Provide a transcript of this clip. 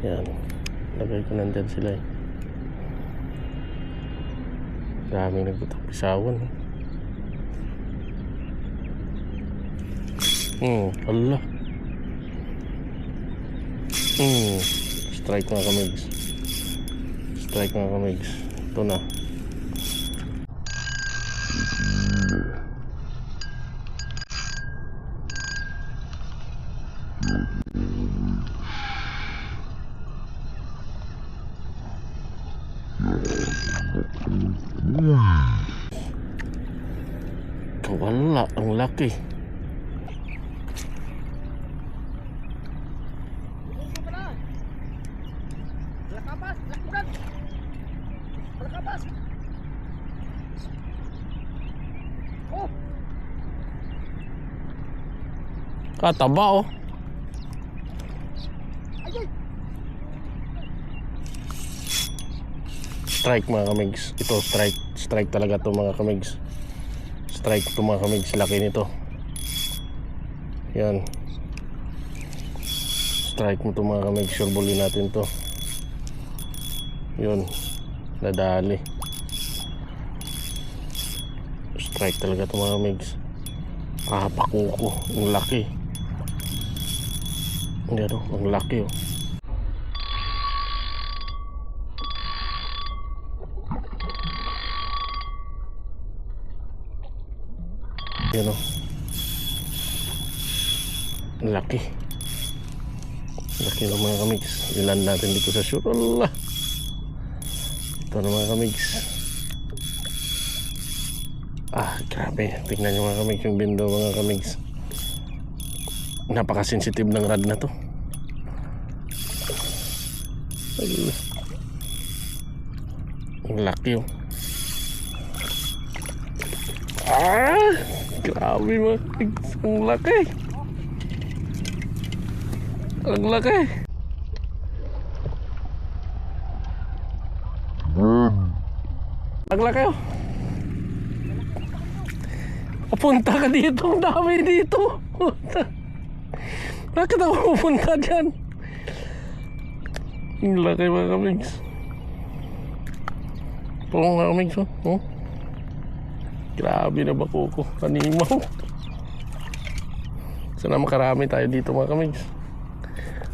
Yan, lagay ko nandyan sila eh. Daming nagputapisawan eh. Allah. Strike mga kamigs. Strike mga kamigs. Ito na. Wala, ang laki. Kataba oh. Strike mga kamigs. Ito strike. Strike talaga to mga kamigs. Strike to mga kamigs. Laki nito. Yan. Strike mo to mga kamigs. Sureballin natin to. Yun. Nadali. Strike talaga to mga kamigs. Pakuko. Ang laki. Yan oh. Ang laki oh. Yan o. Laki. Laki ng mga kamigs. Ilan natin dito sa shoot. Allah. Ito na mga kamigs. Grabe. Tignan nyo mga kamigs yung bindo mga kamigs. Napaka-sensitive ng rod na to. Allah. Ang laki o. Grabe mga kamigs. Ang laki. Ang laki. Ang laki oh. Papunta ka dito. Ang dami dito. Bakit ako pupunta dyan? Ang laki mga kamigs. Ito mga kamigs oh. Grabe na bakuko. Kanimaw. Sana makarami tayo dito mga kamigs.